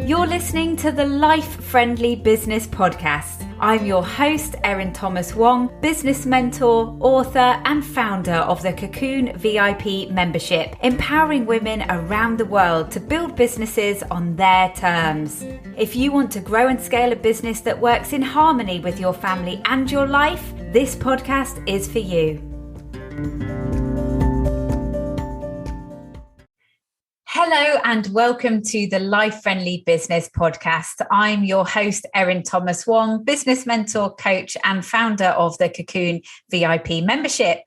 You're listening to the Life Friendly Business Podcast. I'm your host, Erin Thomas Wong, business mentor, author, and founder of the Cocoon VIP membership, empowering women around the world to build businesses on their terms. If you want to grow and scale a business that works in harmony with your family and your life, this podcast is for you. Hello and welcome to the Life Friendly Business Podcast. I'm your host, Erin Thomas Wong, business mentor, coach, and founder of the Cocoon VIP membership.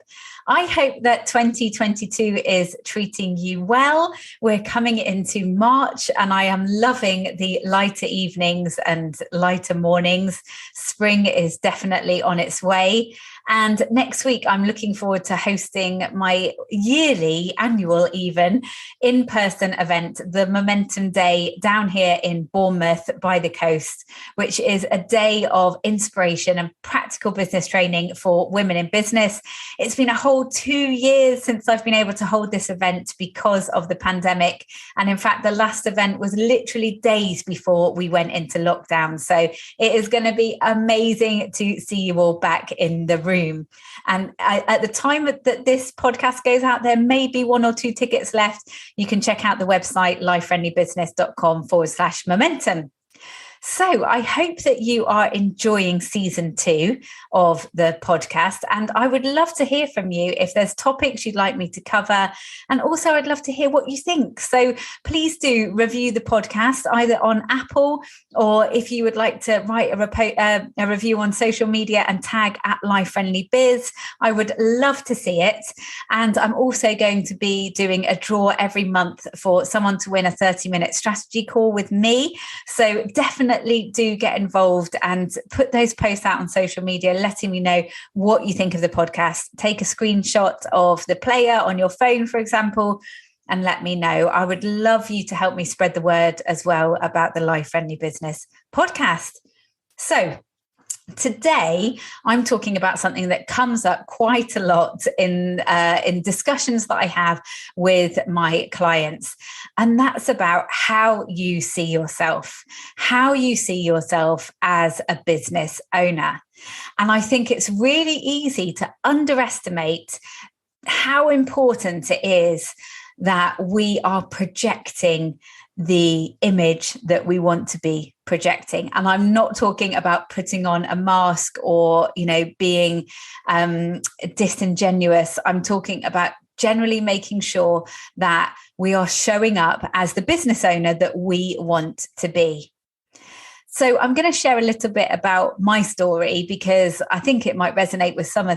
I hope that 2022 is treating you well. We're coming into March and I am loving the lighter evenings and lighter mornings. Spring is definitely on its way. And next week, I'm looking forward to hosting my annual in-person event, the Momentum Day down here in Bournemouth by the coast, which is a day of inspiration and practical business training for women in business. It's been a whole 2 years since I've been able to hold this event because of the pandemic. And in fact, the last event was literally days before we went into lockdown. So it is going to be amazing to see you all back in the room. And at the time that this podcast goes out, there may be 1 or 2 tickets left. You can check out the website lifefriendlybusiness.com/momentum. So I hope that you are enjoying season 2 of the podcast. And I would love to hear from you if there's topics you'd like me to cover. And also I'd love to hear what you think. So please do review the podcast either on Apple, or if you would like to write a review on social media and tag @LifeFriendlyBiz, I would love to see it. And I'm also going to be doing a draw every month for someone to win a 30-minute strategy call with me. So definitely do get involved and put those posts out on social media, letting me know what you think of the podcast. Take a screenshot of the player on your phone, for example, and let me know. I would love you to help me spread the word as well about the Life Friendly Business podcast. So today, I'm talking about something that comes up quite a lot in discussions that I have with my clients. And that's about how you see yourself as a business owner. And I think it's really easy to underestimate how important it is that we are projecting the image that we want to be projecting. And I'm not talking about putting on a mask or, being disingenuous. I'm talking about generally making sure that we are showing up as the business owner that we want to be. So I'm going to share a little bit about my story because I think it might resonate with some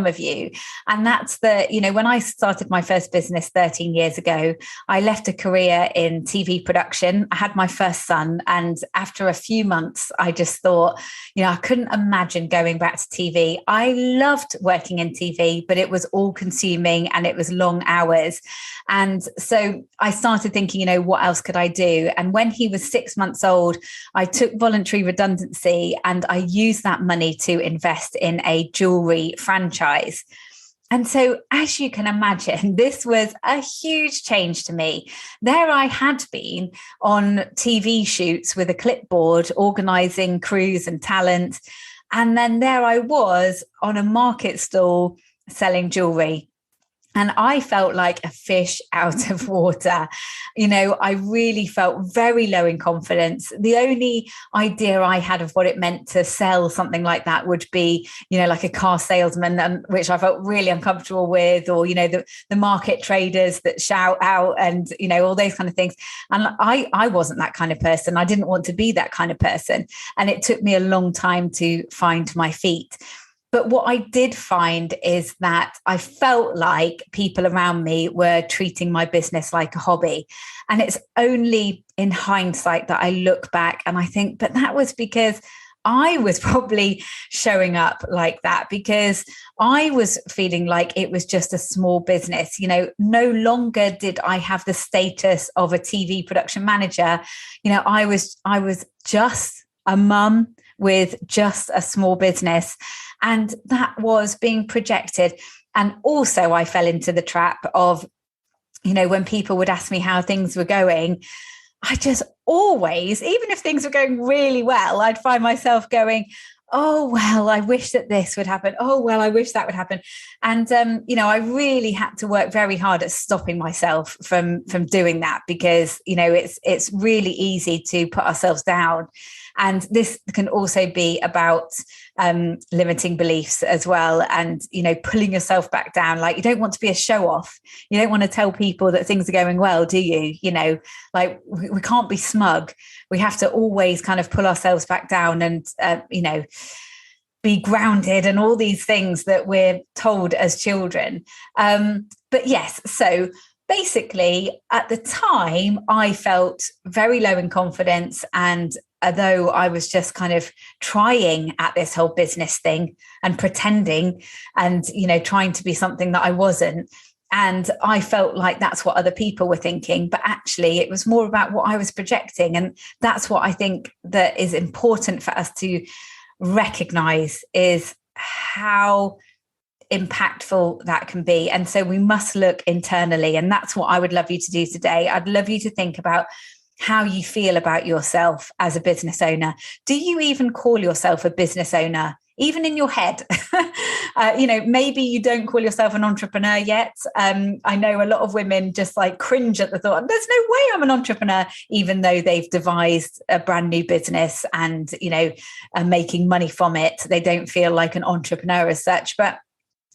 of you. And that's that, when I started my first business 13 years ago, I left a career in TV production. I had my first son. And after a few months, I just thought, I couldn't imagine going back to TV. I loved working in TV, but it was all consuming and it was long hours. And so I started thinking, what else could I do? And when he was 6 months old, I took voluntary redundancy and I used that money to invest in a jewelry franchise. And so, as you can imagine, this was a huge change to me. There I had been on TV shoots with a clipboard, organizing crews and talent. And then there I was on a market stall selling jewelry. And I felt like a fish out of water. I really felt very low in confidence. The only idea I had of what it meant to sell something like that would be, like a car salesman, which I felt really uncomfortable with, or, the market traders that shout out and, all those kind of things. And I wasn't that kind of person. I didn't want to be that kind of person. And it took me a long time to find my feet. But what I did find is that I felt like people around me were treating my business like a hobby. And it's only in hindsight that I look back and I think, but that was because I was probably showing up like that, because I was feeling like it was just a small business. No longer did I have the status of a TV production manager. I was just a mum with just a small business. And that was being projected. And also I fell into the trap of, when people would ask me how things were going, I just always, even if things were going really well, I'd find myself going, oh, well, I wish that this would happen. Oh, well, I wish that would happen. And, I really had to work very hard at stopping myself from doing that, because, it's really easy to put ourselves down. And this can also be about limiting beliefs as well. And, pulling yourself back down. Like, you don't want to be a show off. You don't want to tell people that things are going well, do you? Like we can't be smug. We have to always kind of pull ourselves back down and, be grounded and all these things that we're told as children. But yes, so basically at the time I felt very low in confidence, and although I was just kind of trying at this whole business thing and pretending and, trying to be something that I wasn't. And I felt like that's what other people were thinking, but actually it was more about what I was projecting. And that's what I think that is important for us to recognize, is how impactful that can be. And so we must look internally. And that's what I would love you to do today. I'd love you to think about how you feel about yourself as a business owner. Do you even call yourself a business owner, even in your head? Maybe you don't call yourself an entrepreneur yet. I know a lot of women just like cringe at the thought, there's no way I'm an entrepreneur, even though they've devised a brand new business and, are making money from it. They don't feel like an entrepreneur as such. But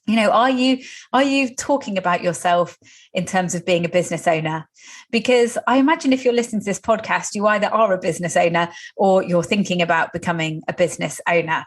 are you talking about yourself in terms of being a business owner? Because I imagine if you're listening to this podcast, you either are a business owner or you're thinking about becoming a business owner.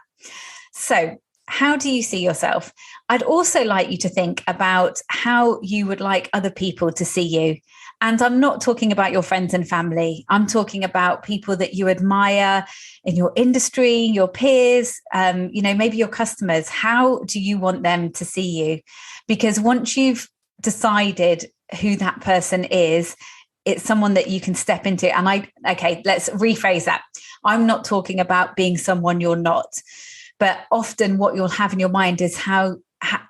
So how do you see yourself? I'd also like you to think about how you would like other people to see you. And I'm not talking about your friends and family. I'm talking about people that you admire in your industry, your peers, maybe your customers. How do you want them to see you? Because once you've decided who that person is, it's someone that you can step into. And let's rephrase that. I'm not talking about being someone you're not, but often what you'll have in your mind is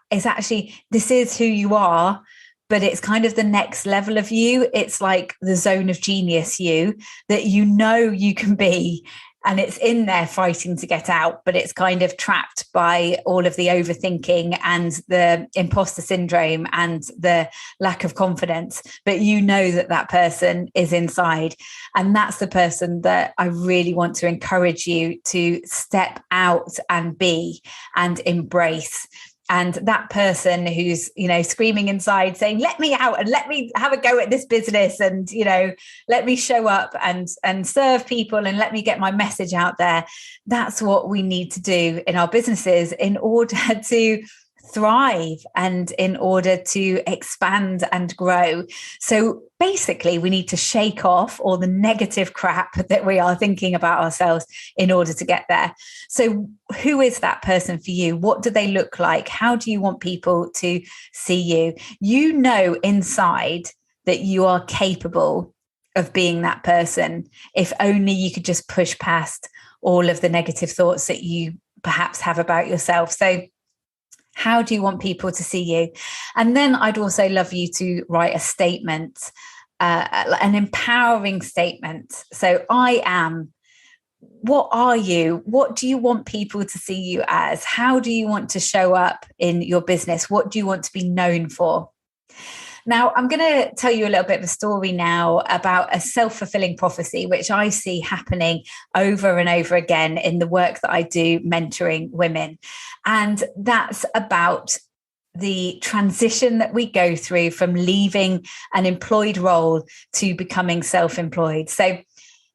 is actually, this is who you are, but it's kind of the next level of you. It's like the zone of genius you that you can be. And it's in there fighting to get out, but it's kind of trapped by all of the overthinking and the imposter syndrome and the lack of confidence. But that person is inside. And that's the person that I really want to encourage you to step out and be and embrace. And that person who's, screaming inside saying, let me out and let me have a go at this business and, let me show up and serve people and let me get my message out there. That's what we need to do in our businesses in order to thrive and in order to expand and grow. So basically, we need to shake off all the negative crap that we are thinking about ourselves in order to get there. So who is that person for you? What do they look like? How do you want people to see you? Inside that you are capable of being that person, if only you could just push past all of the negative thoughts that you perhaps have about yourself. So how do you want people to see you? And then I'd also love you to write a statement, an empowering statement. So I am. What are you? What do you want people to see you as? How do you want to show up in your business? What do you want to be known for? Now, I'm going to tell you a little bit of a story now about a self-fulfilling prophecy, which I see happening over and over again in the work that I do mentoring women. And that's about the transition that we go through from leaving an employed role to becoming self-employed. So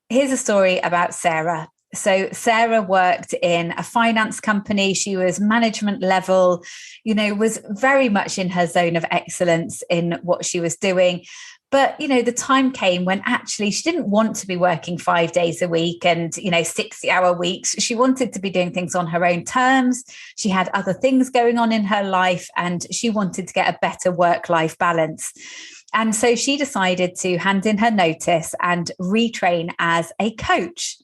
here's a story about Sarah. So Sarah worked in a finance company. She was management level, was very mumuch in her zone of excellence in what she was doing. But, the time came when actually she didn't want to be working 5 days a week and, 60-hour weeks. She wanted to be doing things on her own terms. She had other things going on in her life and she wanted to get a better work-life balance. And so she decided to hand in her notice and retrain as a coach.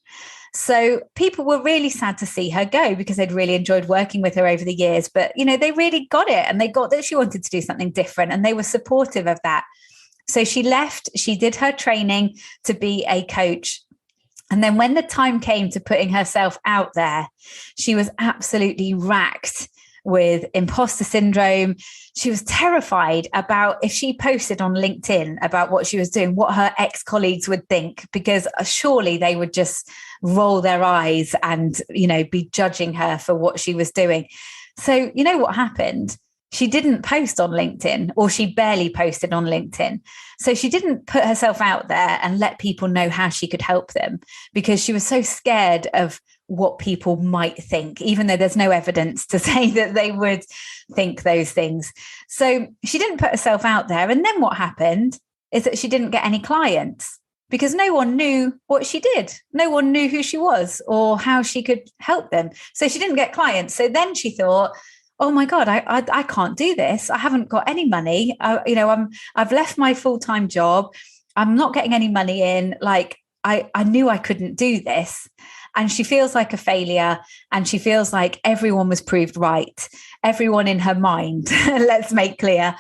So people were really sad to see her go because they'd really enjoyed working with her over the years. But, they really got it and they got that she wanted to do something different and they were supportive of that. So she left, she did her training to be a coach. And then when the time came to putting herself out there, she was absolutely racked with imposter syndrome. She was terrified about if she posted on LinkedIn about what she was doing, what her ex-colleagues would think, because surely they would just roll their eyes and, be judging her for what she was doing. So you know what happened? She didn't post on LinkedIn, or she barely posted on LinkedIn. So she didn't put herself out there and let people know how she could help them, because she was so scared of what people might think, even though there's no evidence to say that they would think those things. So she didn't put herself out there. And then what happened is that she didn't get any clients, because no one knew what she did. No one knew who she was or how she could help them. So she didn't get clients. So then she thought, oh my God, I can't do this. I haven't got any money. I've left my full-time job. I'm not getting any money in. Like I knew I couldn't do this. And she feels like a failure, and she feels like everyone was proved right. Everyone in her mind, let's make clear,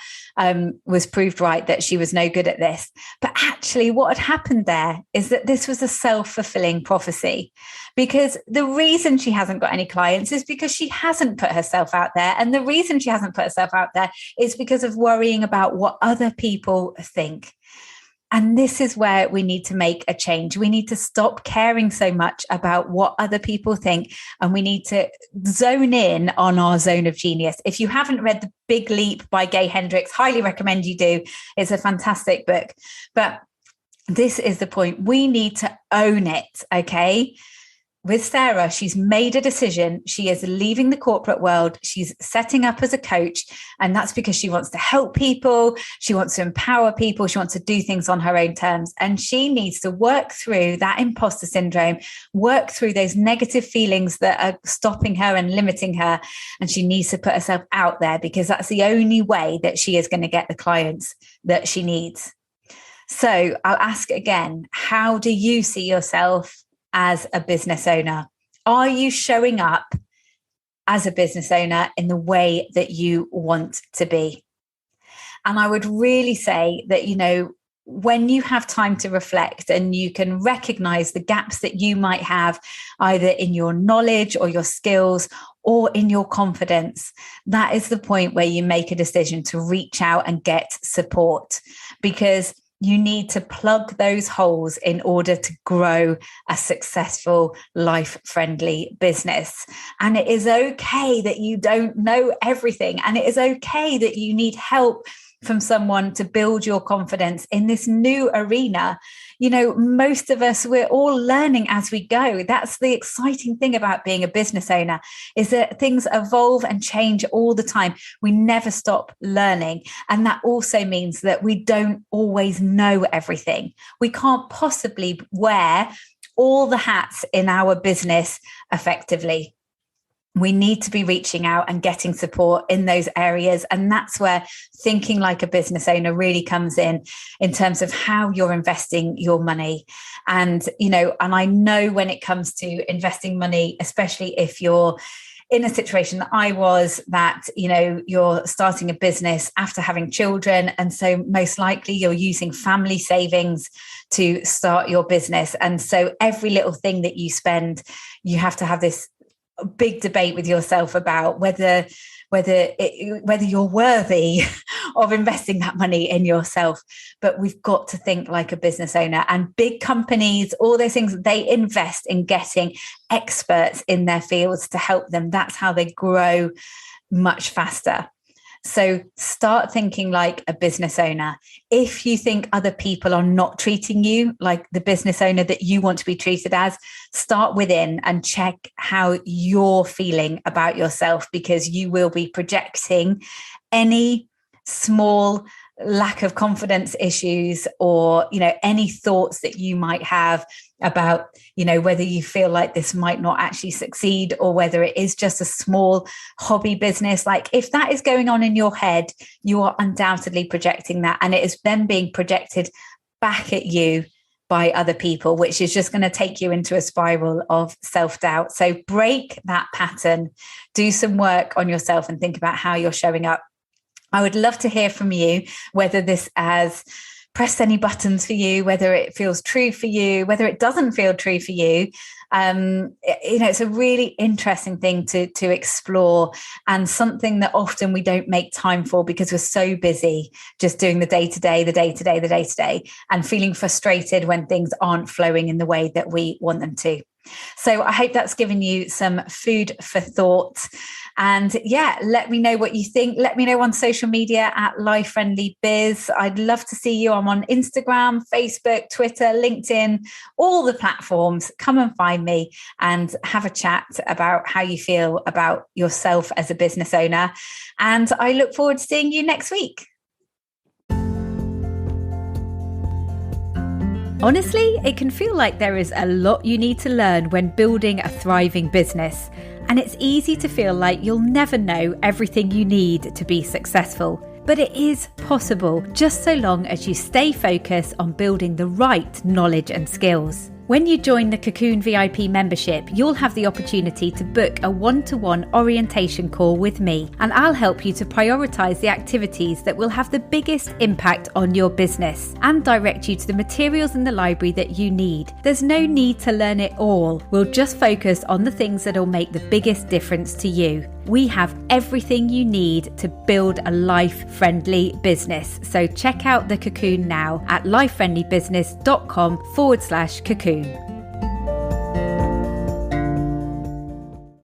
was proved right that she was no good at this. But actually what had happened there is that this was a self-fulfilling prophecy, because the reason she hasn't got any clients is because she hasn't put herself out there. And the reason she hasn't put herself out there is because of worrying about what other people think. And this is where we need to make a change. We need to stop caring so much about what other people think, and we need to zone in on our zone of genius. If you haven't read The Big Leap by Gay Hendricks, highly recommend you do. It's a fantastic book. But this is the point. We need to own it, okay? With Sarah, she's made a decision. She is leaving the corporate world. She's setting up as a coach. And that's because she wants to help people. She wants to empower people. She wants to do things on her own terms. And she needs to work through that imposter syndrome, work through those negative feelings that are stopping her and limiting her. And she needs to put herself out there, because that's the only way that she is going to get the clients that she needs. So I'll ask again, how do you see yourself as a business owner? Are you showing up as a business owner in the way that you want to be? And I would really say that, when you have time to reflect and you can recognize the gaps that you might have either in your knowledge or your skills or in your confidence, that is the point where you make a decision to reach out and get support, because you need to plug those holes in order to grow a successful, life-friendly business. And it is okay that you don't know everything. And it is okay that you need help from someone to build your confidence in this new arena. Most of us, we're all learning as we go. That's the exciting thing about being a business owner, is that things evolve and change all the time. We never stop learning. And that also means that we don't always know everything. We can't possibly wear all the hats in our business effectively. We need to be reaching out and getting support in those areas. And that's where thinking like a business owner really comes in terms of how you're investing your money. And, and I know when it comes to investing money, especially if you're in a situation that I was, that, you're starting a business after having children. And so most likely you're using family savings to start your business. And so every little thing that you spend, you have to have this big debate with yourself about whether you're worthy of investing that money in yourself. But we've got to think like a business owner. And big companies, all those things, they invest in getting experts in their fields to help them. That's how they grow much faster. So start thinking like a business owner. If you think other people are not treating you like the business owner that you want to be treated as, start within and check how you're feeling about yourself, because you will be projecting any small lack of confidence issues or, any thoughts that you might have about, whether you feel like this might not actually succeed or whether it is just a small hobby business. Like if that is going on in your head, you are undoubtedly projecting that, and it is then being projected back at you by other people, which is just going to take you into a spiral of self-doubt. So break that pattern, do some work on yourself and think about how you're showing up. I would love to hear from you, whether this has press any buttons for you, whether it feels true for you, whether it doesn't feel true for you. It's a really interesting thing to explore, and something that often we don't make time for because we're so busy just doing the day-to-day, and feeling frustrated when things aren't flowing in the way that we want them to. So I hope that's given you some food for thought. And yeah, let me know what you think. Let me know on social media at Life Friendly Biz. I'd love to see you. I'm on Instagram, Facebook, Twitter, LinkedIn, all the platforms. Come and find me and have a chat about how you feel about yourself as a business owner. And I look forward to seeing you next week. Honestly, it can feel like there is a lot you need to learn when building a thriving business. And it's easy to feel like you'll never know everything you need to be successful. But it is possible, just so long as you stay focused on building the right knowledge and skills. When you join the Cocoon VIP membership, you'll have the opportunity to book a one-to-one orientation call with me, and I'll help you to prioritise the activities that will have the biggest impact on your business and direct you to the materials in the library that you need. There's no need to learn it all. We'll just focus on the things that will make the biggest difference to you. We have everything you need to build a life-friendly business. So check out the Cocoon now at lifefriendlybusiness.com/cocoon.